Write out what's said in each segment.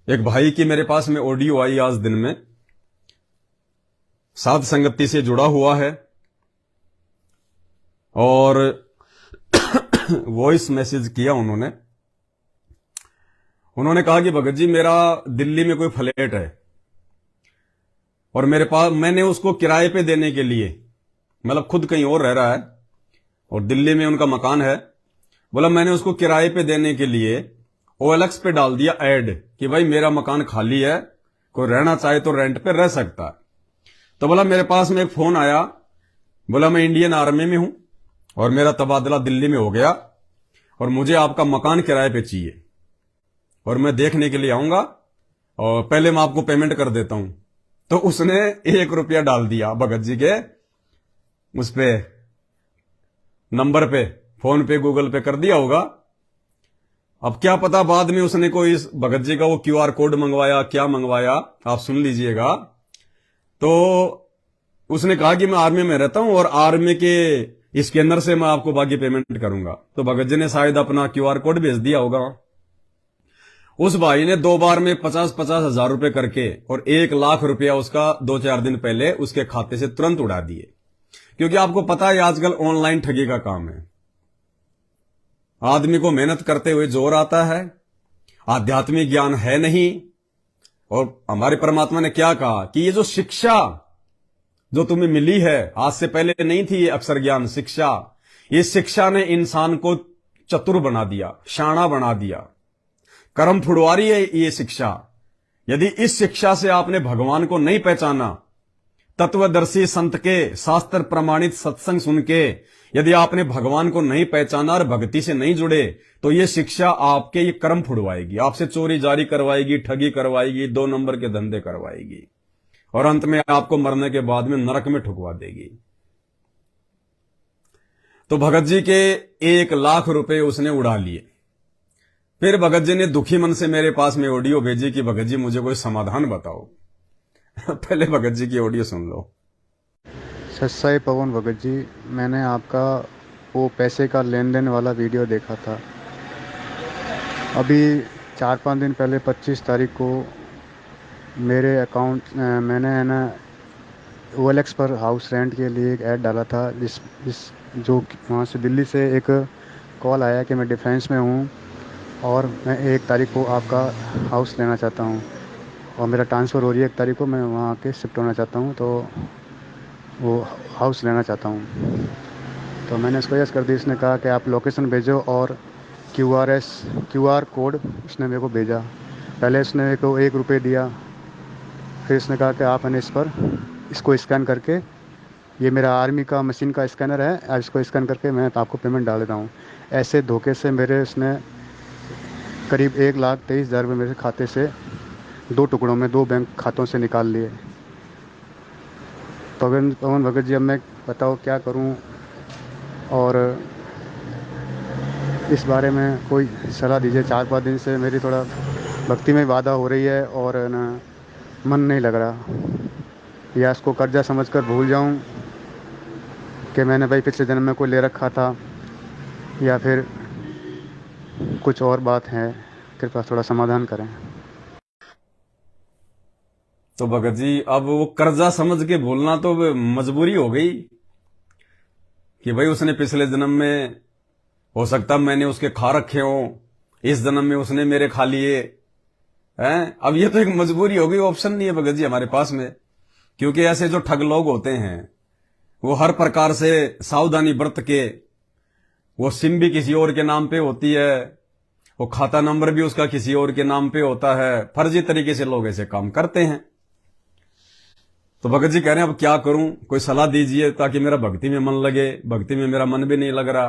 एक भाई की मेरे पास में ऑडियो आई आज दिन में, साध संगति से जुड़ा हुआ है और वॉइस मैसेज किया उन्होंने कहा कि भगत जी मेरा दिल्ली में कोई फ्लैट है और मेरे पास मैंने उसको किराए पे देने के लिए, मतलब खुद कहीं और रह रहा है और दिल्ली में उनका मकान है, बोला मैंने उसको किराए पे देने के लिए OLX पे डाल दिया ऐड कि भाई मेरा मकान खाली है, कोई रहना चाहे तो रेंट पे रह सकता है। तो बोला मेरे पास में एक फोन आया, बोला मैं इंडियन आर्मी में हूं और मेरा तबादला दिल्ली में हो गया और मुझे आपका मकान किराए पे चाहिए और मैं देखने के लिए आऊंगा और पहले मैं आपको पेमेंट कर देता हूं। तो उसने 1 रुपया डाल दिया भगत जी के उस पे नंबर पे, फोन पे, गूगल पे कर दिया होगा। अब क्या पता बाद में उसने कोई इस भगत जी का वो QR कोड मंगवाया, क्या मंगवाया आप सुन लीजिएगा। तो उसने कहा कि मैं आर्मी में रहता हूं और आर्मी के स्कैनर से मैं आपको बाकी पेमेंट करूंगा। तो भगत जी ने शायद अपना QR कोड भेज दिया होगा। उस भाई ने 2 बार में 50-50 हजार रुपए करके और 1 लाख रुपया उसका 2-4 दिन पहले उसके खाते से तुरंत उड़ा दिए, क्योंकि आपको पता है आजकल ऑनलाइन ठगी का काम है। आदमी को मेहनत करते हुए जोर आता है, आध्यात्मिक ज्ञान है नहीं। और हमारे परमात्मा ने क्या कहा कि ये जो शिक्षा जो तुम्हें मिली है, आज से पहले नहीं थी ये अक्षर ज्ञान शिक्षा, ये शिक्षा ने इंसान को चतुर बना दिया, शाना बना दिया, कर्म फुड़वारी है ये शिक्षा। यदि इस शिक्षा से आपने भगवान को नहीं पहचाना, तत्वदर्शी संत के शास्त्र प्रमाणित सत्संग सुन के यदि आपने भगवान को नहीं पहचाना और भक्ति से नहीं जुड़े, तो ये शिक्षा आपके ये कर्म फुड़वाएगी, आपसे चोरी जारी करवाएगी, ठगी करवाएगी, 2 नंबर के धंधे करवाएगी और अंत में आपको मरने के बाद में नरक में ठुकवा देगी। तो भगत जी के 1 लाख रुपए उसने उड़ा लिए। फिर भगत जी ने दुखी मन से मेरे पास में ऑडियो भेजी कि भगत जी मुझे कोई समाधान बताओ। पहले भगत जी की ऑडियो सुन लो। सच्चाई पवन भगत जी, मैंने आपका वो पैसे का लेन देन वाला वीडियो देखा था। अभी 4-5 दिन पहले 25 तारीख को मेरे अकाउंट मैंने है ना OLX पर हाउस रेंट के लिए एक ऐड डाला था, जिस जो वहाँ से दिल्ली से एक कॉल आया कि मैं डिफेंस में हूँ और मैं 1 तारीख को आपका हाउस लेना चाहता हूँ और मेरा ट्रांसफ़र हो रही है 1 तारीख को, मैं वहाँ आके शिफ्ट होना चाहता हूँ, तो वो हाउस लेना चाहता हूँ। तो मैंने इसको यस कर दी। इसने कहा कि आप लोकेशन भेजो और QR कोड उसने मेरे को भेजा। पहले उसने मेरे को 1 रुपये दिया, फिर इसने कहा कि आप इसको स्कैन करके, ये मेरा आर्मी का मशीन का स्कैनर है, आप इसको स्कैन करके मैं आपको पेमेंट डाल देता हूँ। ऐसे धोखे से उसने करीब 1,23,000 रुपये मेरे खाते से 2 टुकड़ों में 2 बैंक खातों से निकाल लिए। पवन भगत जी, अब मैं बताओ क्या करूं और इस बारे में कोई सलाह दीजिए। 4-5 दिन से मेरी थोड़ा भक्ति में बाधा हो रही है और ना मन नहीं लग रहा, या इसको कर्जा समझकर भूल जाऊं कि मैंने भाई पिछले जन्म में कोई ले रखा था, या फिर कुछ और बात है। कृपया थोड़ा समाधान करें। तो भगत जी अब वो कर्जा समझ के बोलना तो मजबूरी हो गई कि भाई उसने पिछले जन्म में, हो सकता मैंने उसके खा रखे हो, इस जन्म में उसने मेरे खा लिए हैं। अब ये तो एक मजबूरी हो गई, ऑप्शन नहीं है भगत जी हमारे पास में, क्योंकि ऐसे जो ठग लोग होते हैं वो हर प्रकार से सावधानी बरत के, वो सिम भी किसी और के नाम पे होती है, वो खाता नंबर भी उसका किसी और के नाम पे होता है, फर्जी तरीके से लोग ऐसे काम करते हैं। तो भगत जी कह रहे हैं अब क्या करूं, कोई सलाह दीजिए ताकि मेरा भक्ति में मन लगे। भक्ति में मेरा मन भी नहीं लग रहा।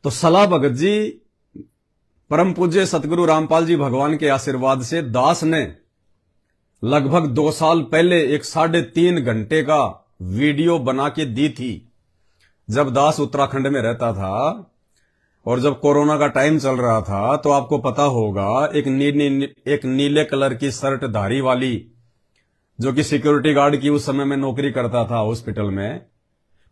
तो सलाह भगत जी, परम पूज्य सतगुरु रामपाल जी भगवान के आशीर्वाद से दास ने लगभग 2 साल पहले एक 3.5 घंटे का वीडियो बना के दी थी, जब दास उत्तराखंड में रहता था और जब कोरोना का टाइम चल रहा था। तो आपको पता होगा एक नीले कलर की शर्ट धारी वाली, जो कि सिक्योरिटी गार्ड की उस समय में नौकरी करता था हॉस्पिटल में,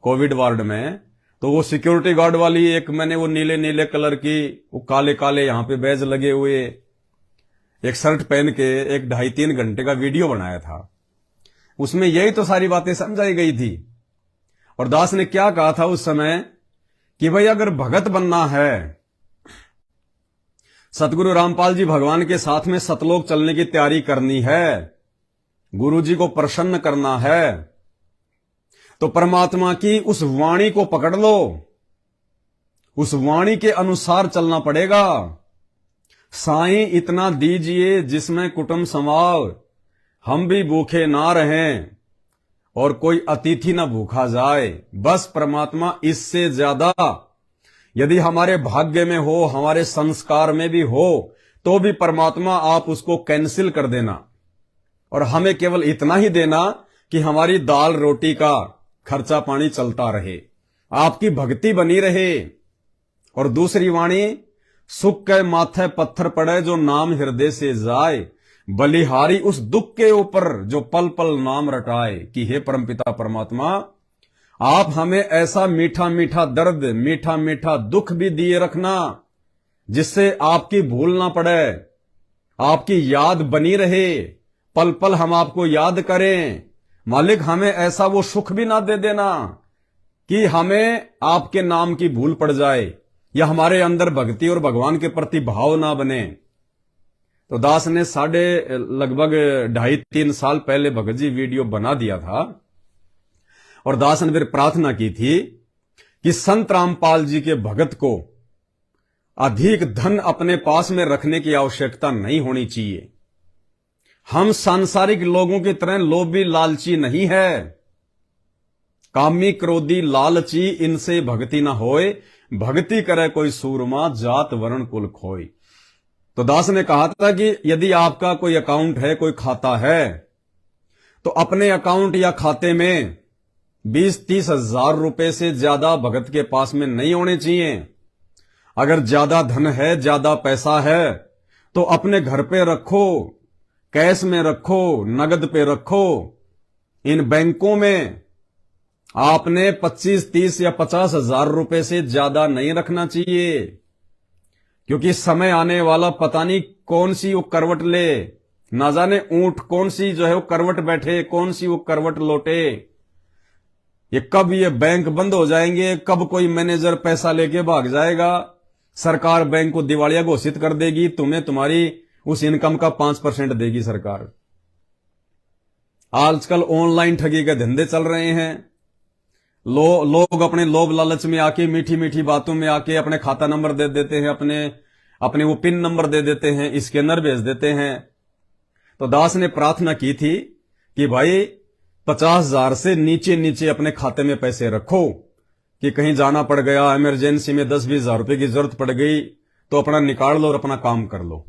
कोविड वार्ड में, तो वो सिक्योरिटी गार्ड वाली एक मैंने वो नीले नीले कलर की, वो काले काले यहां पे बैज लगे हुए, एक शर्ट पहन के एक 2.5-3 घंटे का वीडियो बनाया था। उसमें यही तो सारी बातें समझाई गई थी। और दास ने क्या कहा था उस समय कि भाई अगर भगत बनना है, सतगुरु रामपाल जी भगवान के साथ में सतलोक चलने की तैयारी करनी है, गुरु जी को प्रसन्न करना है, तो परमात्मा की उस वाणी को पकड़ लो, उस वाणी के अनुसार चलना पड़ेगा। साईं इतना दीजिए जिसमें कुटुंब समाव, हम भी भूखे ना रहें और कोई अतिथि ना भूखा जाए। बस परमात्मा इससे ज्यादा यदि हमारे भाग्य में हो, हमारे संस्कार में भी हो, तो भी परमात्मा आप उसको कैंसिल कर देना और हमें केवल इतना ही देना कि हमारी दाल रोटी का खर्चा पानी चलता रहे, आपकी भक्ति बनी रहे। और दूसरी वाणी, सुख के माथे पत्थर पड़े जो नाम हृदय से जाए, बलिहारी उस दुख के ऊपर जो पल पल नाम रटाए। कि हे परमपिता परमात्मा, आप हमें ऐसा मीठा मीठा दर्द, मीठा मीठा दुख भी दिए रखना जिससे आपकी भूल ना पड़े, आपकी याद बनी रहे, पल पल हम आपको याद करें। मालिक हमें ऐसा वो सुख भी ना दे देना कि हमें आपके नाम की भूल पड़ जाए या हमारे अंदर भक्ति और भगवान के प्रति भाव ना बने। तो दास ने लगभग 2.5-3 साल पहले भगत जी वीडियो बना दिया था और दास ने फिर प्रार्थना की थी कि संत रामपाल जी के भगत को अधिक धन अपने पास में रखने की आवश्यकता नहीं होनी चाहिए। हम सांसारिक लोगों की तरह लोभी लालची नहीं है। कामी क्रोधी लालची इनसे भक्ति न होए, भक्ति करे कोई सूरमा, जात वर्ण कुल खोए। तो दास ने कहा था कि यदि आपका कोई अकाउंट है, कोई खाता है, तो अपने अकाउंट या खाते में 20-30 हजार रुपए से ज्यादा भगत के पास में नहीं होने चाहिए। अगर ज्यादा धन है, ज्यादा पैसा है, तो अपने घर पे रखो, कैश में रखो, नगद पे रखो। इन बैंकों में आपने 25-30 या 50 हजार रुपए से ज्यादा नहीं रखना चाहिए, क्योंकि समय आने वाला पता नहीं कौन सी वो करवट ले, ना जाने ऊंट कौन सी जो है वो करवट बैठे, कौन सी वो करवट लौटे। ये कब ये बैंक बंद हो जाएंगे, कब कोई मैनेजर पैसा लेके भाग जाएगा, सरकार बैंक को दिवालिया घोषित कर देगी, तुम्हें तुम्हारी उस इनकम का 5% देगी सरकार। आजकल ऑनलाइन ठगी के धंधे चल रहे हैं। लोग अपने लोभ लालच में आके, मीठी मीठी बातों में आके अपने खाता नंबर दे देते हैं, अपने वो पिन नंबर दे देते हैं, स्कैनर भेज देते हैं। तो दास ने प्रार्थना की थी कि भाई 50,000 से नीचे नीचे अपने खाते में पैसे रखो, कि कहीं जाना पड़ गया, इमरजेंसी में 10-20 हजार रुपए की जरूरत पड़ गई तो अपना निकाल लो और अपना काम कर लो।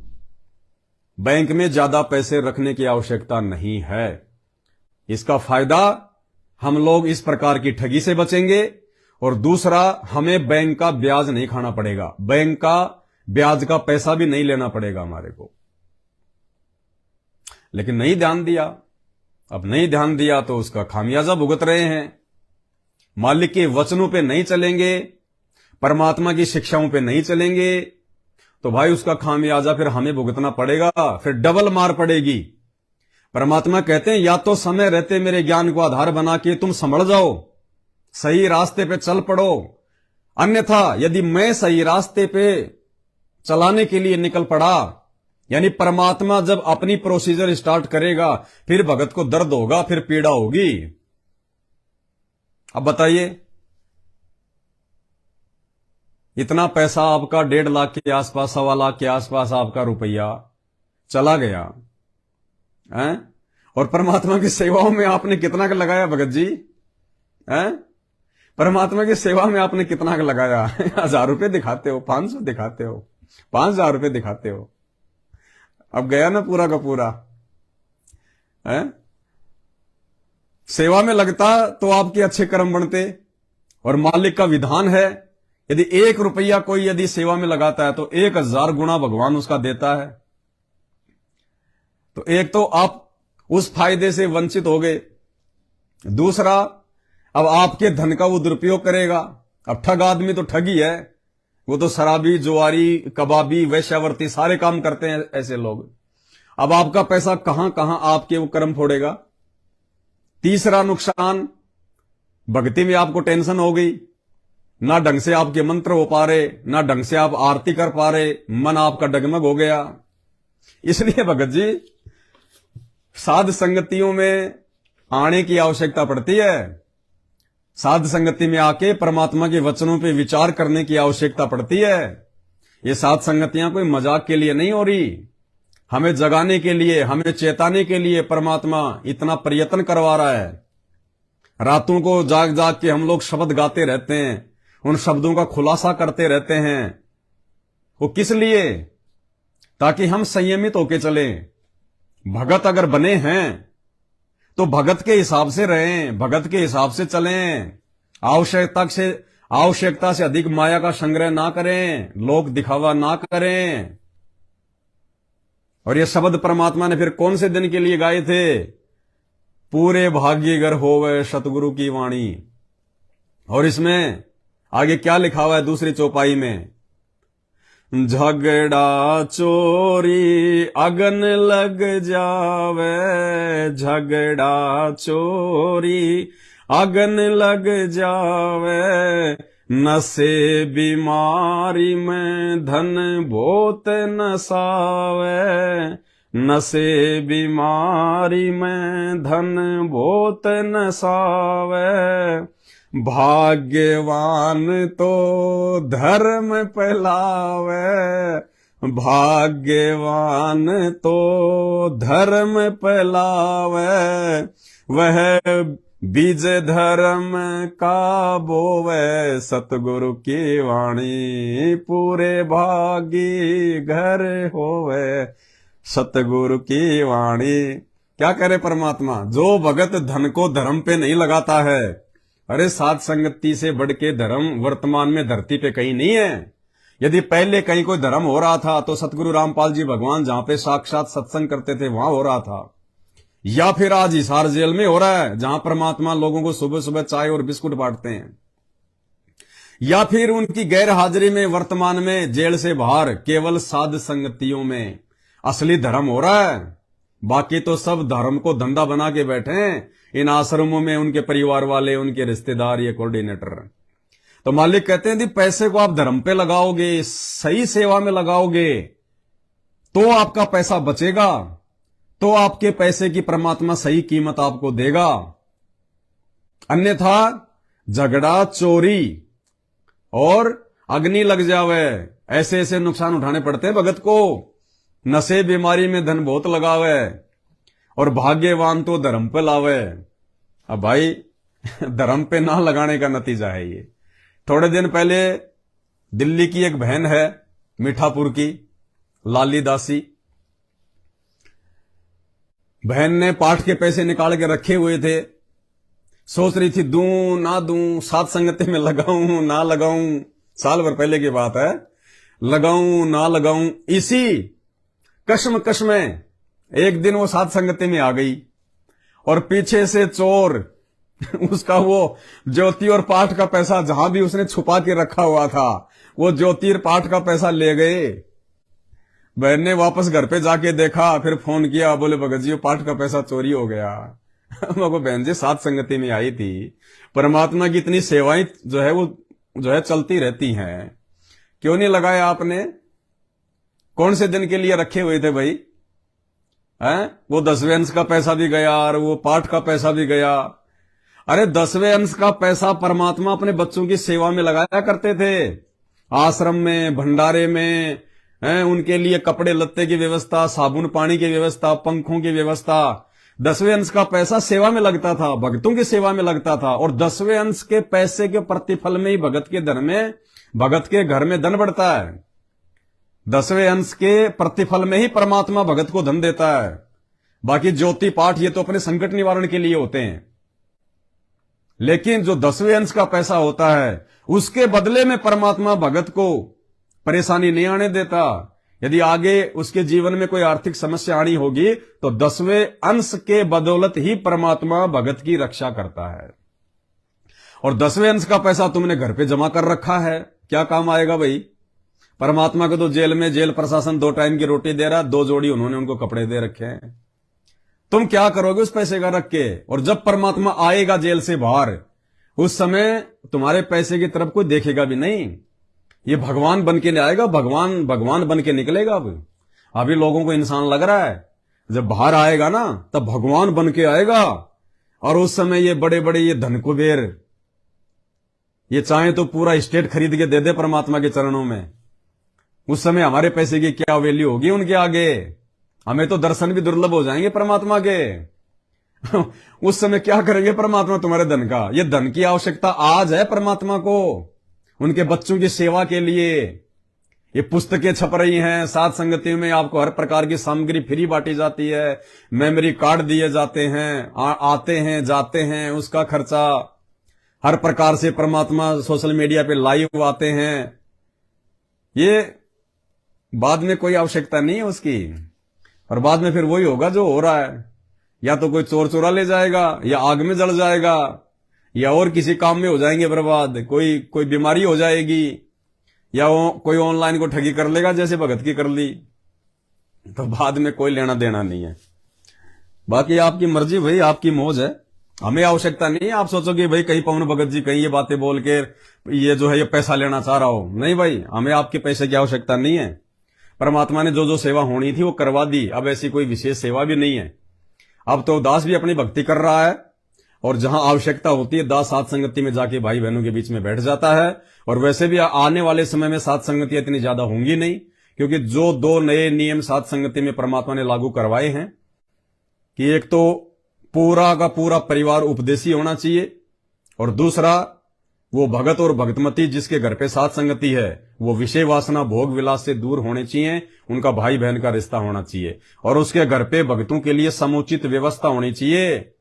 बैंक में ज्यादा पैसे रखने की आवश्यकता नहीं है। इसका फायदा हम लोग इस प्रकार की ठगी से बचेंगे और दूसरा, हमें बैंक का ब्याज नहीं खाना पड़ेगा, बैंक का ब्याज का पैसा भी नहीं लेना पड़ेगा हमारे को। लेकिन नहीं ध्यान दिया। अब नहीं ध्यान दिया तो उसका खामियाजा भुगत रहे हैं। मालिक के वचनों पे नहीं चलेंगे, परमात्मा की शिक्षाओं पे नहीं चलेंगे, तो भाई उसका खामियाजा फिर हमें भुगतना पड़ेगा, फिर डबल मार पड़ेगी। परमात्मा कहते हैं या तो समय रहते मेरे ज्ञान को आधार बना के तुम संभल जाओ, सही रास्ते पे चल पड़ो, अन्यथा यदि मैं सही रास्ते पे चलाने के लिए निकल पड़ा, यानी परमात्मा जब अपनी प्रोसीजर स्टार्ट करेगा, फिर भगत को दर्द होगा, फिर पीड़ा होगी। अब बताइए, इतना पैसा आपका 1.5 लाख के आसपास, 1.25 लाख के आसपास आपका रुपया चला गया है, और परमात्मा की सेवाओं में आपने कितना का लगाया भगत जी? हैं? परमात्मा की सेवा में आपने कितना का लगाया? 1000 रुपए दिखाते हो, 500 दिखाते हो, 5000 रुपए दिखाते हो। अब गया ना पूरा का पूरा। है? सेवा में लगता तो आपके अच्छे कर्म बनते, और मालिक का विधान है यदि 1 रुपया कोई यदि सेवा में लगाता है तो 1000 गुना भगवान उसका देता है। तो एक तो आप उस फायदे से वंचित हो गए, दूसरा अब आपके धन का वो दुरुपयोग करेगा। अब ठग आदमी तो ठग ही है, वो तो शराबी, जुआरी, कबाबी, वैश्यावर्ती सारे काम करते हैं ऐसे लोग। अब आपका पैसा कहां कहां आपके वो कर्म फोड़ेगा। तीसरा नुकसान, भक्ति में आपको टेंशन हो गई, ना ढंग से आपके मंत्र हो पा रहे, ना ढंग से आप आरती कर पा रहे, मन आपका डगमग हो गया। इसलिए भगत जी साध संगतियों में आने की आवश्यकता पड़ती है। साध संगति में आके परमात्मा के वचनों पे विचार करने की आवश्यकता पड़ती है। ये साध संगतियां कोई मजाक के लिए नहीं हो रही, हमें जगाने के लिए, हमें चेताने के लिए परमात्मा इतना प्रयत्न करवा रहा है। रातों को जाग जाग के हम लोग शब्द गाते रहते हैं, उन शब्दों का खुलासा करते रहते हैं। वो किस लिए? ताकि हम संयमित होके चलें। भगत अगर बने हैं तो भगत के हिसाब से रहें, भगत के हिसाब से चलें। आवश्यकता से अधिक माया का संग्रह ना करें, लोक दिखावा ना करें। और ये शब्द परमात्मा ने फिर कौन से दिन के लिए गाए थे? पूरे भाग्यगर होवे सतगुरु की वाणी। और इसमें आगे क्या लिखा हुआ है दूसरी चौपाई में? झगड़ा चोरी अगन लग जावे, झगड़ा चोरी अगन लग जावे, नशे बीमारी में धन बहुत नसावे, नशे बीमारी में धन बहुत नसावे, भाग्यवान तो धर्म फैलावे, भाग्यवान तो धर्म फैलावे, वह बीज धर्म का बोवे, सतगुरु की वाणी पूरे भागी घर होवे, सतगुरु की वाणी। क्या करे परमात्मा? जो भगत धन को धर्म पे नहीं लगाता है, अरे साध संगति से बढ़ के धर्म वर्तमान में धरती पे कहीं नहीं है। यदि पहले कहीं कोई धर्म हो रहा था तो सतगुरु रामपाल जी भगवान जहां पे साक्षात सत्संग करते थे वहां हो रहा था, या फिर आज हिसार जेल में हो रहा है जहां परमात्मा लोगों को सुबह सुबह चाय और बिस्कुट बांटते हैं, या फिर उनकी गैर हाजिरी में वर्तमान में जेल से बाहर केवल साध संगतियों में असली धर्म हो रहा है। बाकी तो सब धर्म को धंधा बना के बैठे हैं इन आश्रमों में, उनके परिवार वाले, उनके रिश्तेदार, ये कोऑर्डिनेटर। तो मालिक कहते हैं कि पैसे को आप धर्म पे लगाओगे, सही सेवा में लगाओगे तो आपका पैसा बचेगा, तो आपके पैसे की परमात्मा सही कीमत आपको देगा। अन्यथा झगड़ा चोरी और अग्नि लग जावे, ऐसे ऐसे नुकसान उठाने पड़ते हैं भगत को। नशे बीमारी में धन बहुत लगावे और भाग्यवान तो धर्म पे लावे। अब भाई धर्म पे ना लगाने का नतीजा है ये। थोड़े दिन पहले दिल्ली की एक बहन है मीठापुर की, लाली दासी, बहन ने पाठ के पैसे निकाल के रखे हुए थे, सोच रही थी दूं ना दूं, साथ संगति में लगाऊं ना लगाऊं, साल भर पहले की बात है, लगाऊं ना लगाऊं। इसी कश्मकश में एक दिन वो साथ संगति में आ गई और पीछे से चोर उसका वो ज्योति और पाठ का पैसा जहां भी उसने छुपा के रखा हुआ था, वो ज्योति और पाठ का पैसा ले गए। बहन ने वापस घर पे जाके देखा, फिर फोन किया, बोले भगत जी पाठ का पैसा चोरी हो गया। मैं बहन जी साथ संगति में आई थी, परमात्मा की इतनी सेवाएं जो है वो जो है चलती रहती हैं, क्यों नहीं लगाया आपने? कौन से दिन के लिए रखे हुए थे भाई? वो 10वें अंश का पैसा भी गया और वो पाठ का पैसा भी गया। अरे 10वें अंश का पैसा परमात्मा अपने बच्चों की सेवा में लगाया करते थे, आश्रम में, भंडारे में, उनके लिए कपड़े लत्ते की व्यवस्था, साबुन पानी की व्यवस्था, पंखों की व्यवस्था। 10वें अंश का पैसा सेवा में लगता था, भक्तों की सेवा में लगता था। और 10वें अंश के पैसे के प्रतिफल में ही भगत के धन में, भगत के घर में धन बढ़ता है। 10वें अंश के प्रतिफल में ही परमात्मा भगत को धन देता है। बाकी ज्योति पाठ ये तो अपने संकट निवारण के लिए होते हैं, लेकिन जो 10वें अंश का पैसा होता है उसके बदले में परमात्मा भगत को परेशानी नहीं आने देता। यदि आगे उसके जीवन में कोई आर्थिक समस्या आनी होगी तो 10वें अंश के बदौलत ही परमात्मा भगत की रक्षा करता है। और 10वें अंश का पैसा तुमने घर पे जमा कर रखा है, क्या काम आएगा भाई? परमात्मा को तो जेल में जेल प्रशासन 2 टाइम की रोटी दे रहा, 2 जोड़ी उन्होंने उनको कपड़े दे रखे हैं। तुम क्या करोगे उस पैसे का रख के? और जब परमात्मा आएगा जेल से बाहर, उस समय तुम्हारे पैसे की तरफ कोई देखेगा भी नहीं। ये भगवान बन के आएगा, भगवान बन के निकलेगा। अब अभी लोगों को इंसान लग रहा है, जब बाहर आएगा ना तब भगवान बन के आएगा। और उस समय ये बड़े बड़े ये धन कुबेर, ये चाहे तो पूरा स्टेट खरीद के दे दे परमात्मा के चरणों में। उस समय हमारे पैसे की क्या वैल्यू होगी उनके आगे? हमें तो दर्शन भी दुर्लभ हो जाएंगे परमात्मा के। उस समय क्या करेंगे परमात्मा तुम्हारे धन का? ये धन की आवश्यकता आज है परमात्मा को, उनके बच्चों की सेवा के लिए। ये पुस्तकें छप रही हैं, साथ संगतियों में आपको हर प्रकार की सामग्री फ्री बांटी जाती है, मेमोरी कार्ड दिए जाते हैं, आते हैं जाते हैं, उसका खर्चा हर प्रकार से परमात्मा सोशल मीडिया पे लाइव आते हैं। ये बाद में कोई आवश्यकता नहीं है उसकी। और बाद में फिर वही होगा जो हो रहा है, या तो कोई चोर चोरा ले जाएगा, या आग में जल जाएगा, या और किसी काम में हो जाएंगे बर्बाद, कोई बीमारी हो जाएगी, या कोई ऑनलाइन को ठगी कर लेगा जैसे भगत की कर ली, तो बाद में कोई लेना देना नहीं है। बाकी आपकी मर्जी भाई, आपकी मौज है, हमें आवश्यकता नहीं है। आप सोचोगे भाई कहीं पवन भगत जी कहीं ये बातें बोल के ये जो है ये पैसा लेना चाह रहा हो, नहीं भाई, हमें आपके पैसे की आवश्यकता नहीं है। परमात्मा ने जो जो सेवा होनी थी वो करवा दी, अब ऐसी कोई विशेष सेवा भी नहीं है। अब तो दास भी अपनी भक्ति कर रहा है, और जहां आवश्यकता होती है दास साथ संगति में जाके भाई बहनों के बीच में बैठ जाता है। और वैसे भी आने वाले समय में साथ संगतियां इतनी ज्यादा होंगी नहीं, क्योंकि जो 2 नए नियम साथ संगति में परमात्मा ने लागू करवाए हैं कि एक तो पूरा का पूरा परिवार उपदेशी होना चाहिए, और दूसरा वो भगत और भगतमती जिसके घर पे साथ संगति है वो विषय वासना भोग विलास से दूर होने चाहिए, उनका भाई बहन का रिश्ता होना चाहिए, और उसके घर पे भगतों के लिए समुचित व्यवस्था होनी चाहिए।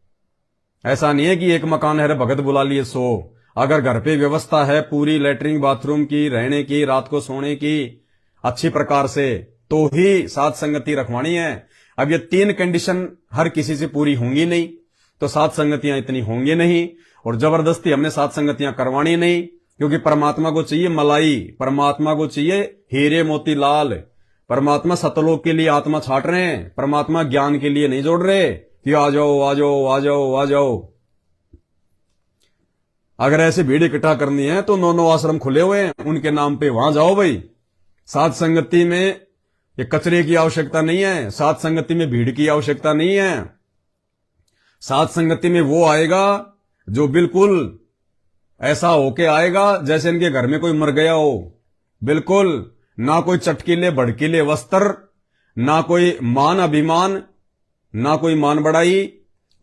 ऐसा नहीं है कि एक मकान है भगत बुला लिए 100। अगर घर पे व्यवस्था है पूरी लैट्रिन बाथरूम की, रहने की, रात को सोने की अच्छी प्रकार से, तो ही साथ संगति रखवानी है। अब ये 3 कंडीशन हर किसी से पूरी होंगी नहीं, तो साथ संगतियां इतनी होंगी नहीं, और जबरदस्ती हमने साथ संगतियां करवानी नहीं, क्योंकि परमात्मा को चाहिए मलाई, परमात्मा को चाहिए हीरे मोती लाल। परमात्मा सतलोक के लिए आत्मा छाट रहे हैं, परमात्मा ज्ञान के लिए नहीं जोड़ रहे कि आ जाओ आ जाओ आ जाओ आ जाओ। अगर ऐसे भीड़ इकट्ठा करनी है तो 9 आश्रम खुले हुए हैं, उनके नाम पे वहां जाओ भाई। साथ संगति में ये कचरे की आवश्यकता नहीं है, साथ संगति में भीड़ की आवश्यकता नहीं है। साथ संगति में वो आएगा जो बिल्कुल ऐसा होके आएगा जैसे इनके घर में कोई मर गया हो, बिल्कुल ना कोई चटकीले भड़कीले वस्त्र, ना कोई मान अभिमान, ना कोई मान बढ़ाई।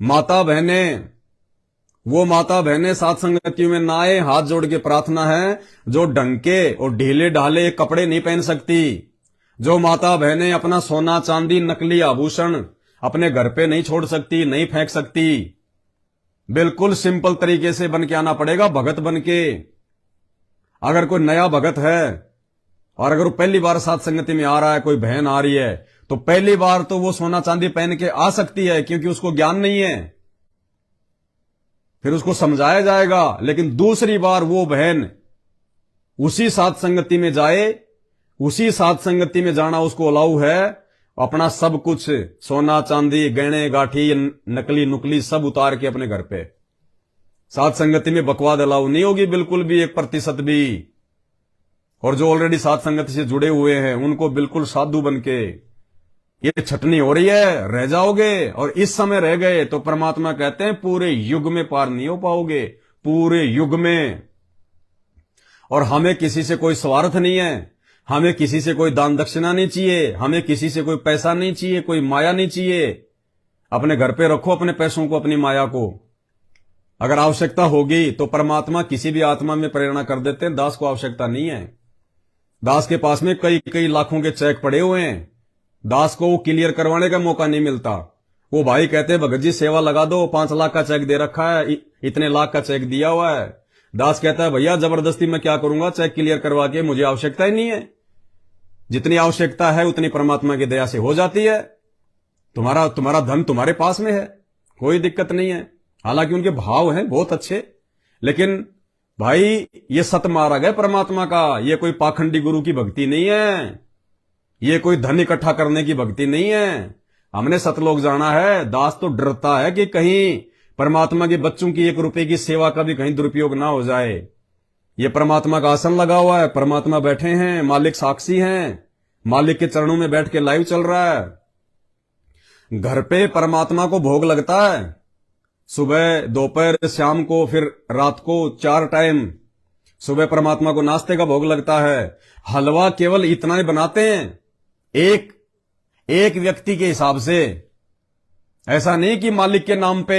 माता बहने, वो माता बहने साथ संगतियों में ना आए, हाथ जोड़ के प्रार्थना है, जो ढंग के और ढीले ढाले कपड़े नहीं पहन सकती, जो माता बहने अपना सोना चांदी नकली आभूषण अपने घर पे नहीं छोड़ सकती, नहीं फेंक सकती, बिल्कुल सिंपल तरीके से बन के आना पड़ेगा, भगत बन के। अगर कोई नया भगत है और अगर वो पहली बार साथ संगति में आ रहा है, कोई बहन आ रही है, तो पहली बार तो वो सोना चांदी पहन के आ सकती है क्योंकि उसको ज्ञान नहीं है, फिर उसको समझाया जाएगा। लेकिन दूसरी बार वो बहन उसी साथ संगति में जाए, उसी साथ संगति में जाना उसको अलाउ है, अपना सब कुछ सोना चांदी गहने गाठी नकली नुकली सब उतार के अपने घर पे। साथ संगति में बकवाद अलाउ नहीं होगी बिल्कुल भी, 1% भी। और जो ऑलरेडी साथ संगति से जुड़े हुए हैं उनको बिल्कुल साधु बन के, ये छटनी हो रही है, रह जाओगे। और इस समय रह गए तो परमात्मा कहते हैं पूरे युग में पार नहीं हो पाओगे, पूरे युग में। और हमें किसी से कोई स्वार्थ नहीं है, हमें किसी से कोई दान दक्षिणा नहीं चाहिए, हमें किसी से कोई पैसा नहीं चाहिए, कोई माया नहीं चाहिए। अपने घर पे रखो अपने पैसों को, अपनी माया को। अगर आवश्यकता होगी तो परमात्मा किसी भी आत्मा में प्रेरणा कर देते हैं, दास को आवश्यकता नहीं है। दास के पास में कई कई लाखों के चेक पड़े हुए हैं, दास को वो क्लियर करवाने का मौका नहीं मिलता। वो भाई कहते हैं भगत जी सेवा लगा दो, 5 लाख का चेक दे रखा है, इतने लाख का चेक दिया हुआ है। दास कहता है भैया जबरदस्ती मैं क्या करूंगा चेक क्लियर करवा के, मुझे आवश्यकता ही नहीं है। जितनी आवश्यकता है उतनी परमात्मा की दया से हो जाती है। तुम्हारा धन तुम्हारे पास में है, कोई दिक्कत नहीं है। हालांकि उनके भाव हैं बहुत अच्छे, लेकिन भाई ये सत मार्ग है परमात्मा का, ये कोई पाखंडी गुरु की भक्ति नहीं है, ये कोई धन इकट्ठा करने की भक्ति नहीं है। हमने सतलोक जाना है। दास तो डरता है कि कहीं परमात्मा के बच्चों की 1 रुपए की सेवा का भी कहीं दुरुपयोग ना हो जाए। ये परमात्मा का आसन लगा हुआ है, परमात्मा बैठे हैं, मालिक साक्षी हैं, मालिक के चरणों में बैठ के लाइव चल रहा है। घर पे परमात्मा को भोग लगता है, सुबह दोपहर शाम को फिर रात को 4 टाइम। सुबह परमात्मा को नाश्ते का भोग लगता है। हलवा केवल इतना ही बनाते हैं, एक व्यक्ति के हिसाब से। ऐसा नहीं कि मालिक के नाम पे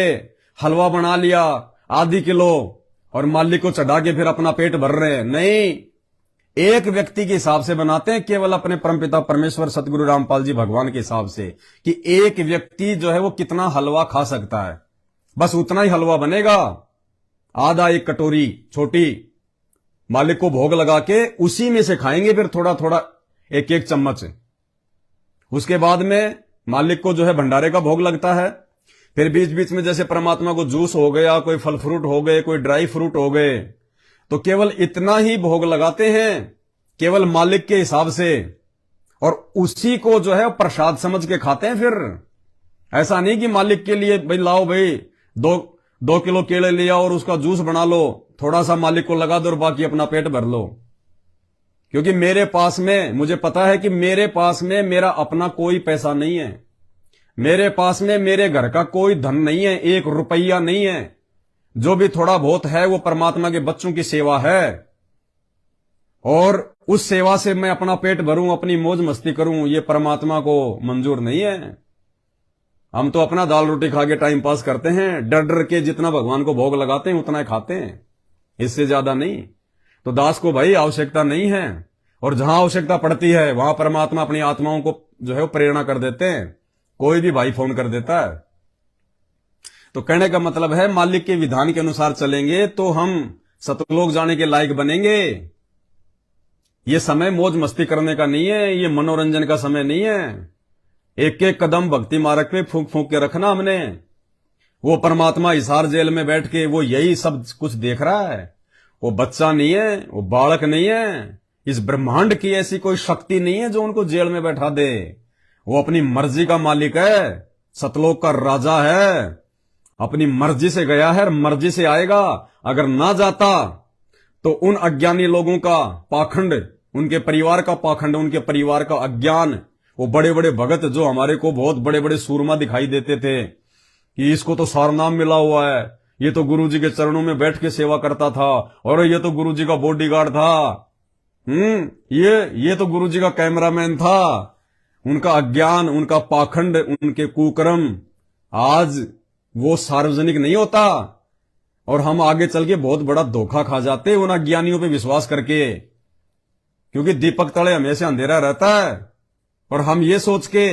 हलवा बना लिया आधी किलो और मालिक को चढ़ा के फिर अपना पेट भर रहे हैं। नहीं, एक व्यक्ति के हिसाब से बनाते हैं, केवल अपने परमपिता परमेश्वर सतगुरु रामपाल जी भगवान के हिसाब से कि एक व्यक्ति जो है वो कितना हलवा खा सकता है। बस उतना ही हलवा बनेगा, आधा 1 कटोरी छोटी, मालिक को भोग लगा के उसी में से खाएंगे, फिर थोड़ा थोड़ा 1-1 चम्मच। उसके बाद में मालिक को जो है भंडारे का भोग लगता है। फिर बीच बीच में जैसे परमात्मा को जूस हो गया, कोई फल फ्रूट हो गए, कोई ड्राई फ्रूट हो गए, तो केवल इतना ही भोग लगाते हैं, केवल मालिक के हिसाब से, और उसी को जो है प्रसाद समझ के खाते हैं। फिर ऐसा नहीं कि मालिक के लिए भाई लाओ भाई 2 किलो केले लिया और उसका जूस बना लो, थोड़ा सा मालिक को लगा दो और बाकी अपना पेट भर लो। क्योंकि मेरे पास में, मुझे पता है कि मेरे पास में मेरा अपना कोई पैसा नहीं है, मेरे पास में मेरे घर का कोई धन नहीं है, 1 रुपया नहीं है। जो भी थोड़ा बहुत है वो परमात्मा के बच्चों की सेवा है, और उस सेवा से मैं अपना पेट भरूं, अपनी मौज मस्ती करूं, ये परमात्मा को मंजूर नहीं है। हम तो अपना दाल रोटी खा के टाइम पास करते हैं, डर डर के जितना भगवान को भोग लगाते हैं उतना ही खाते हैं, इससे ज्यादा नहीं। तो दास को भाई आवश्यकता नहीं है, और जहां आवश्यकता पड़ती है वहां परमात्मा अपनी आत्माओं को जो है वो प्रेरणा कर देते हैं। कोई भी भाई फोन कर देता है। तो कहने का मतलब है, मालिक के विधान के अनुसार चलेंगे तो हम सतलोक जाने के लायक बनेंगे। ये समय मौज मस्ती करने का नहीं है, ये मनोरंजन का समय नहीं है। 1-1 कदम भक्ति मार्ग पे फूंक फूंक के रखना हमने। वो परमात्मा हिसार जेल में बैठ के वो यही सब कुछ देख रहा है। वो बच्चा नहीं है, वो बालक नहीं है, इस ब्रह्मांड की ऐसी कोई शक्ति नहीं है जो उनको जेल में बैठा दे। वो अपनी मर्जी का मालिक है, सतलोक का राजा है, अपनी मर्जी से गया है, मर्जी से आएगा। अगर ना जाता तो उन अज्ञानी लोगों का पाखंड, उनके परिवार का पाखंड, उनके परिवार का अज्ञान, वो बड़े बड़े भगत जो हमारे को बहुत बड़े बड़े सूरमा दिखाई देते थे कि इसको तो सारनाम मिला हुआ है, ये तो गुरुजी के चरणों में बैठ के सेवा करता था, और ये तो गुरुजी का बॉडीगार्ड था, ये तो गुरुजी का कैमरामैन था। उनका अज्ञान, उनका पाखंड, उनके कुकर्म आज वो सार्वजनिक नहीं होता, और हम आगे चल के बहुत बड़ा धोखा खा जाते उन अज्ञानियों पे विश्वास करके। क्योंकि दीपक तले हमेशा अंधेरा रहता है, और हम ये सोच के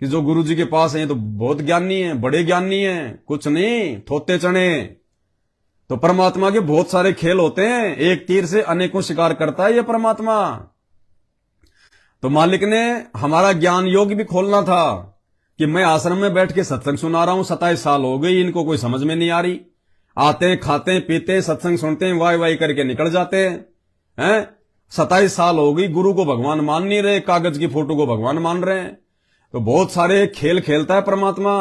कि जो गुरुजी के पास है ये तो बहुत ज्ञानी है, बड़े ज्ञानी है, कुछ नहीं, थोते चने। तो परमात्मा के बहुत सारे खेल होते हैं, एक तीर से अनेकों शिकार करता है ये परमात्मा। तो मालिक ने हमारा ज्ञान योग भी खोलना था कि मैं आश्रम में बैठ के सत्संग सुना रहा हूं, 27 साल हो गई, इनको कोई समझ में नहीं आ रही। आते हैं, खाते हैं, पीते हैं, सत्संग सुनते हैं, वाई वाई करके निकल जाते हैं। 27 साल हो गई, गुरु को भगवान मान नहीं रहे, कागज की फोटो को भगवान मान रहे हैं। तो बहुत सारे खेल खेलता है परमात्मा।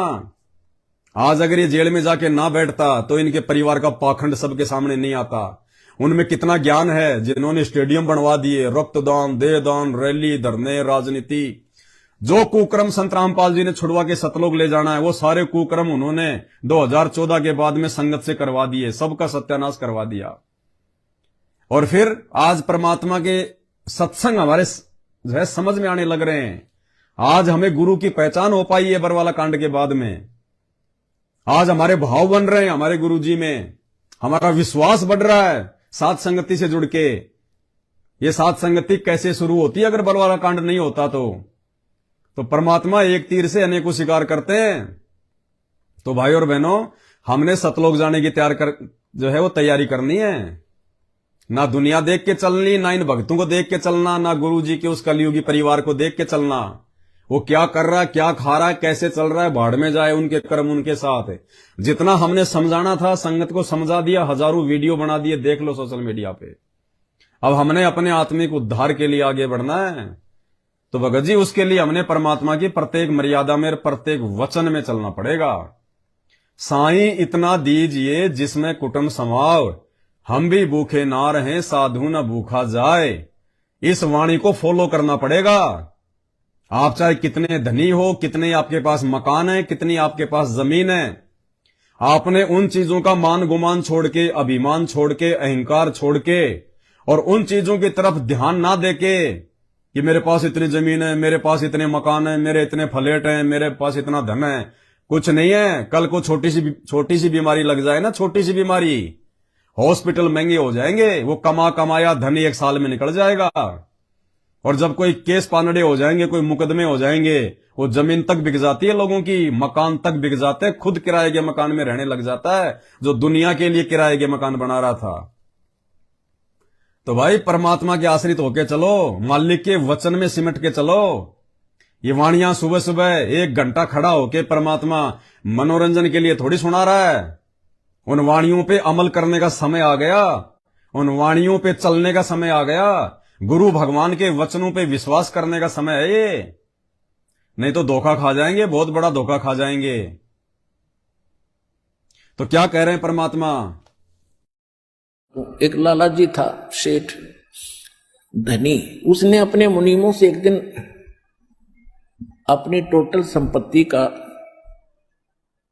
आज अगर ये जेल में जाके ना बैठता तो इनके परिवार का पाखंड सबके सामने नहीं आता। उनमें कितना ज्ञान है, जिन्होंने स्टेडियम बनवा दिए, रक्तदान, देहदान, रैली, धरने, राजनीति, जो कुक्रम संत रामपाल जी ने छुड़वा के सतलोक ले जाना है, वो सारे कुक्रम उन्होंने 2014 के बाद में संगत से करवा दिए, सबका सत्यानाश करवा दिया। और फिर आज परमात्मा के सत्संग हमारे जो है समझ में आने लग रहे हैं। आज हमें गुरु की पहचान हो पाई है बरवाला कांड के बाद में। आज हमारे भाव बन रहे हैं हमारे गुरु जी में, हमारा विश्वास बढ़ रहा है साथ संगति से जुड़ के। ये साथ संगति कैसे शुरू होती है अगर बरवाला कांड नहीं होता तो परमात्मा एक तीर से अनेकों शिकार करते हैं। तो भाई और बहनों, हमने सतलोक जाने की जो है वो तैयारी करनी है। ना दुनिया देख के चलनी, ना इन भक्तों को देख के चलना, ना गुरु जी के उस कलयुगी परिवार को देख के चलना। वो क्या कर रहा है, क्या खा रहा है, कैसे चल रहा है, भाड़ में जाए, उनके कर्म उनके साथ है। जितना हमने समझाना था संगत को समझा दिया, हजारों वीडियो बना दिए, देख लो सोशल मीडिया पे। अब हमने अपने आत्मिक उद्धार के लिए आगे बढ़ना है, तो भगत जी उसके लिए हमने परमात्मा की प्रत्येक मर्यादा में, प्रत्येक वचन में चलना पड़ेगा। साईं इतना दीजिए जिसमें कुटुंब समाव, हम भी भूखे ना रहे साधु न भूखा जाए। इस वाणी को फॉलो करना पड़ेगा। आप चाहे कितने धनी हो, कितने आपके पास मकान है, कितनी आपके पास जमीन है, आपने उन चीजों का मान गुमान छोड़ के, अभिमान छोड़ के, अहंकार छोड़ के, और उन चीजों की तरफ ध्यान ना देके कि मेरे पास इतनी जमीन है, मेरे पास इतने मकान है, मेरे इतने फ्लैट हैं, मेरे पास इतना धन है, कुछ नहीं है। कल को छोटी सी बीमारी लग जाए ना, छोटी सी बीमारी, हॉस्पिटल महंगे हो जाएंगे। वो कमाया धन 1 साल में निकल जाएगा। और जब कोई केस पानड़े हो जाएंगे, कोई मुकदमे हो जाएंगे, वो जमीन तक बिक जाती है लोगों की, मकान तक बिक जाते हैं, खुद किराए के मकान में रहने लग जाता है जो दुनिया के लिए किराए के मकान बना रहा था। तो भाई परमात्मा के आश्रित होके चलो, मालिक के वचन में सिमट के चलो। ये वाणियां सुबह सुबह 1 घंटा खड़ा होके परमात्मा मनोरंजन के लिए थोड़ी सुना रहा है। उन वाणियों पे अमल करने का समय आ गया, उन वाणियों पे चलने का समय आ गया, गुरु भगवान के वचनों पे विश्वास करने का समय है ये। नहीं तो धोखा खा जाएंगे, बहुत बड़ा धोखा खा जाएंगे। तो क्या कह रहे हैं परमात्मा? एक लाला जी था सेठ धनी, उसने अपने मुनीमों से एक दिन अपनी टोटल संपत्ति का,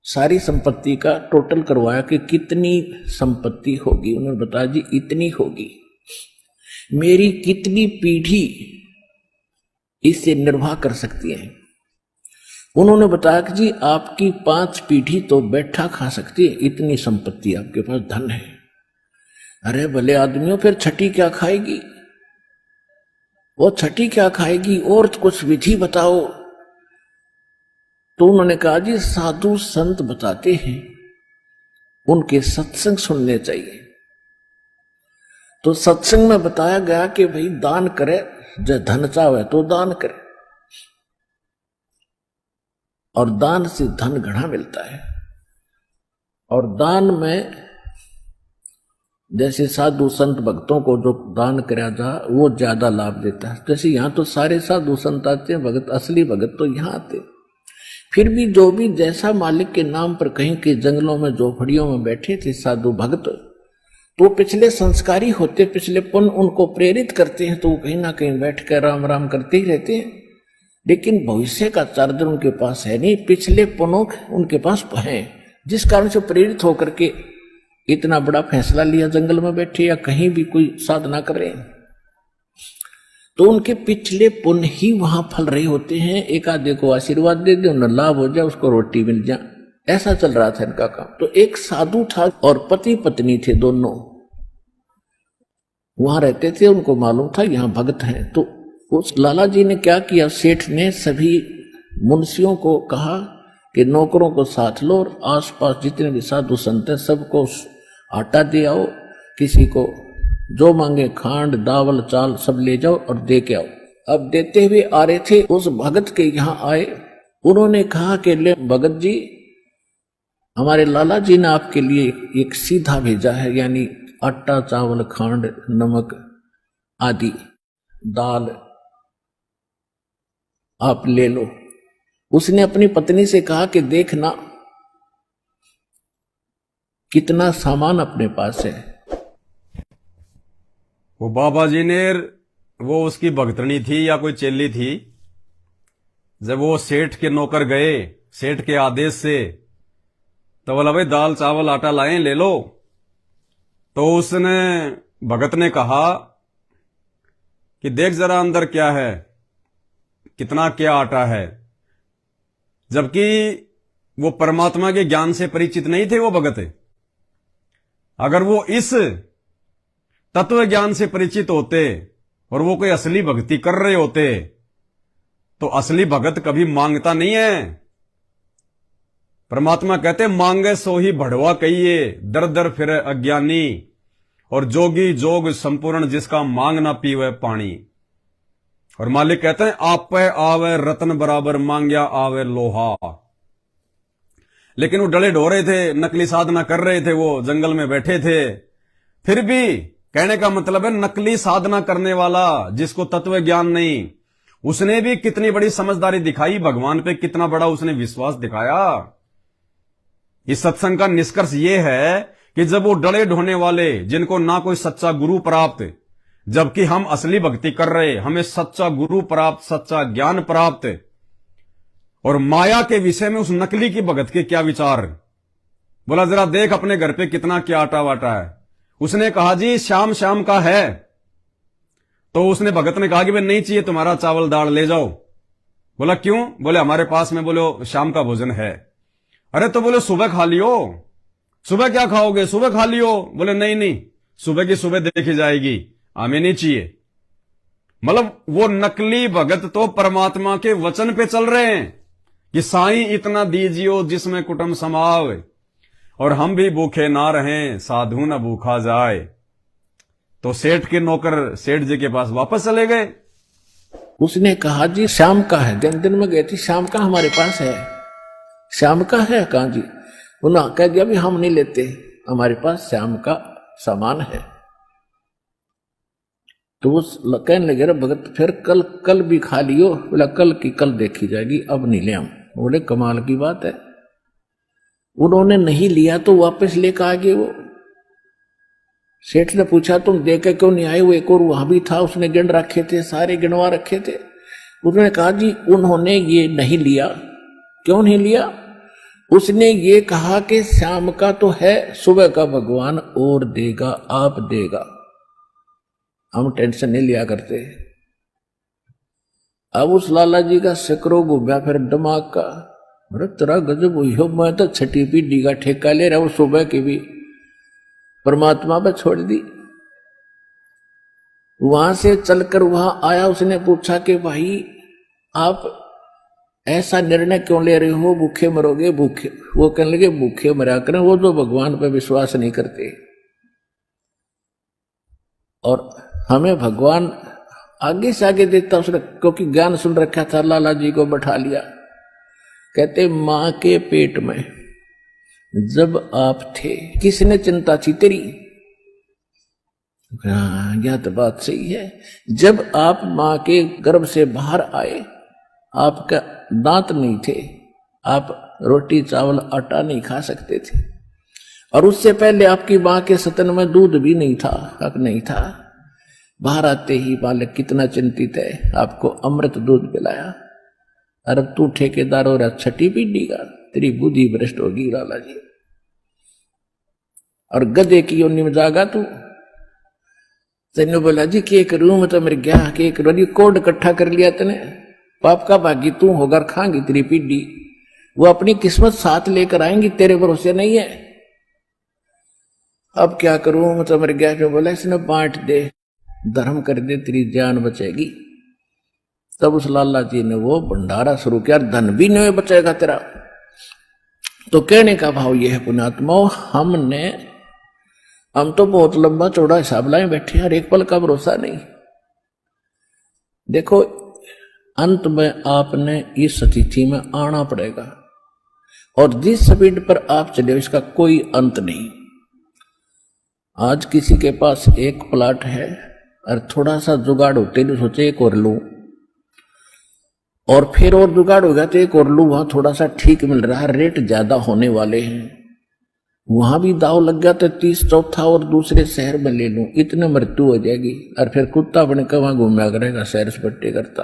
सारी संपत्ति का टोटल करवाया कि कितनी संपत्ति होगी। उन्होंने बताया जी इतनी होगी, मेरी कितनी पीढ़ी इससे निर्वाह कर सकती है। उन्होंने बताया कि जी आपकी 5 पीढ़ी तो बैठा खा सकती है, इतनी संपत्ति आपके पास धन है। अरे भले आदमियों, फिर छठी क्या खाएगी? वो छठी क्या खाएगी? और कुछ विधि बताओ। तो उन्होंने कहा जी साधु संत बताते हैं, उनके सत्संग सुनने चाहिए। तो सत्संग में बताया गया कि भाई दान करे, जब धन चाहे तो दान करे, और दान से धन घना मिलता है। और दान में जैसे साधु संत भक्तों को जो दान कराया जा वो ज्यादा लाभ देता है। जैसे यहाँ तो सारे साधु संत आते हैं, भगत, असली भगत तो यहाँ आते। फिर भी जो भी जैसा मालिक के नाम पर कहीं के जंगलों में झोपड़ियों में बैठे थे साधु भगत, तो पिछले संस्कारी होते, पिछले पुण्य उनको प्रेरित करते हैं, तो वो कहीं ना कहीं बैठ कर राम राम करते ही रहते हैं। लेकिन भविष्य का चार्जर उनके पास है नहीं, पिछले पुण्यों उनके पास है, जिस कारण से प्रेरित होकर के इतना बड़ा फैसला लिया, जंगल में बैठे या कहीं भी कोई साधना कर रहे हैं। तो उनके पिछले पुण्य ही वहां फल रहे होते हैं। एक आधे को आशीर्वाद दे दे, उन्हें लाभ हो जाए, उसको रोटी मिल जाए, ऐसा चल रहा था इनका काम। तो एक साधु था और पति पत्नी थे, दोनों वहां रहते थे। उनको मालूम था यहाँ भगत हैं। तो उस लाला जी ने क्या किया, सेठ ने सभी मुंशियों को कहा कि नौकरों को साथ लो और आसपास जितने भी साधु संत हैं सबको आटा दे आओ, किसी को जो मांगे खांड दावल चाल सब ले जाओ और दे के आओ। अब देते हुए आ रहे थे, उस भगत के यहाँ आए। उन्होंने कहा कि ले भगत जी, हमारे लाला जी ने आपके लिए एक सीधा भेजा है, यानी आटा चावल खांड नमक आदि दाल आप ले लो। उसने अपनी पत्नी से कहा कि देखना कितना सामान अपने पास है। वो बाबा जी ने, वो उसकी भगतनी थी या कोई चेली थी, जब वो सेठ के नौकर गए सेठ के आदेश से, तो बोला भाई दाल चावल आटा लाएं, ले लो। तो उसने भगत ने कहा कि देख जरा अंदर क्या है, कितना क्या आटा है। जबकि वो परमात्मा के ज्ञान से परिचित नहीं थे वो भगत। अगर वो इस तत्व ज्ञान से परिचित होते और वो कोई असली भक्ति कर रहे होते, तो असली भगत कभी मांगता नहीं है। परमात्मा कहते मांगे सो ही बढ़वा कहिए, दर दर फिरे अज्ञानी, और जोगी जोग संपूर्ण जिसका मांग ना पीवे पानी। और मालिक कहते हैं आप पे आवे रतन बराबर मांग्या आवे लोहा। लेकिन वो डले ढो रहे थे, नकली साधना कर रहे थे, वो जंगल में बैठे थे। फिर भी कहने का मतलब है नकली साधना करने वाला जिसको तत्व ज्ञान नहीं, उसने भी कितनी बड़ी समझदारी दिखाई, भगवान पे कितना बड़ा उसने विश्वास दिखाया। इस सत्संग का निष्कर्ष यह है कि जब वो डले ढोने वाले जिनको ना कोई सच्चा गुरु प्राप्त, जबकि हम असली भक्ति कर रहे, हमें सच्चा गुरु प्राप्त, सच्चा ज्ञान प्राप्त, और माया के विषय में उस नकली की भगत के क्या विचार। बोला जरा देख अपने घर पे कितना क्या आटा वाटा है। उसने कहा जी शाम शाम का है। तो उसने भगत ने कहा कि भाई नहीं चाहिए तुम्हारा चावल दाल, ले जाओ। बोला क्यों? बोले हमारे पास में बोलो शाम का भोजन है। अरे तो बोले सुबह खा लियो। सुबह क्या खाओगे? सुबह खा लियो। बोले नहीं नहीं, सुबह की सुबह देखी जाएगी, हमें नहीं चाहिए। मतलब वो नकली भगत तो परमात्मा के वचन पे चल रहे हैं कि साईं इतना दीजियो जिसमें कुटुंब समावे, और हम भी भूखे ना रहें साधु न भूखा जाए। तो सेठ के नौकर सेठ जी के पास वापस चले गए। उसने कहा जी शाम का है, दिन में गए थे, शाम का हमारे पास है। शाम का है? कहा जी। उन्होंने कह दिया भी हम नहीं लेते, हमारे पास शाम का सामान है। तो वो कहने लगे रे भगत फिर कल भी खा लियो। बोला कल की कल देखी जाएगी, अब नहीं ले हम। बोले कमाल की बात है। उन्होंने नहीं लिया तो वापस लेकर आ गए वो। सेठ ने पूछा तुम देके क्यों नहीं आए? वो एक और वहां भी था, उसने गिन रखे थे, सारे गिनवा रखे थे। उन्होंने कहा जी उन्होंने ये नहीं लिया। क्यों नहीं लिया? उसने ये कहा कि शाम का तो है, सुबह का भगवान और देगा, आप देगा, हम टेंशन नहीं लिया करते। अब उस लाला जी का सिकरो घूमया फिर दिमाग का। अरे तेरा गजब हुई हो, मैं तो छठी पीढ़ी का ठेका ले रहा हूं, सुबह की भी परमात्मा पे छोड़ दी। वहां से चलकर वहां आया, उसने पूछा कि भाई आप ऐसा निर्णय क्यों ले रहे हो, भूखे मरोगे? भूखे? वो कहने लगे भूखे मरा करें वो जो भगवान पर विश्वास नहीं करते। और हमें भगवान आगे से आगे देता उसने, क्योंकि ज्ञान सुन रखा था। लाला जी को बैठा लिया, कहते मां के पेट में जब आप थे किसने चिंता थी तेरी? यह तो बात सही है। जब आप मां के गर्भ से बाहर आए, आपका दांत नहीं थे, आप रोटी चावल आटा नहीं खा सकते थे, और उससे पहले आपकी मां के सतन में दूध भी नहीं था, हक नहीं था। बाहर आते ही बालक कितना चिंतित है, आपको अमृत दूध पिलाया। अरे तू ठेकेदार हो रहा छठी पीढ़ी का, तेरी बुद्धि भ्रष्ट होगी लाला जी। और गधे की योनि में जागा तू। तेने बोला जी के करूं मैं, तो मेरे गया के करूं, कोड इकट्ठा कर लिया तने, पाप का भागी तू होगा, खाएंगी तेरी पीढ़ी। वो अपनी किस्मत साथ लेकर आएंगी, तेरे भरोसे नहीं है। अब क्या करूं मैं, तो मेरे गया के बोला इसने बांट दे, धर्म कर दे, तेरी जान बचेगी। तब उस लाला जी ने वो भंडारा शुरू किया, धन भी नहीं बचेगा तेरा। तो कहने का भाव यह है पुण्यात्मा, हम तो बहुत लंबा चौड़ा हिसाब लाए बैठे हैं, एक पल का भरोसा नहीं। देखो अंत में आपने इस स्थिति में आना पड़ेगा, और जिस स्पीड पर आप चले इसका कोई अंत नहीं। आज किसी के पास एक प्लाट है और थोड़ा सा जुगाड़ होते नहीं, सोचे एक और लूं, और फिर और जुगाड़ हो गया तो एक और लूं, वहां थोड़ा सा ठीक मिल रहा है, रेट ज्यादा होने वाले हैं, वहां भी दाव लग गया तो 30 चौथा और दूसरे शहर में ले लूं, इतने मृत्यु हो जाएगी। और फिर कुत्ता अपने कहाँ घूमया करेगा, सैर सपट्टे करता।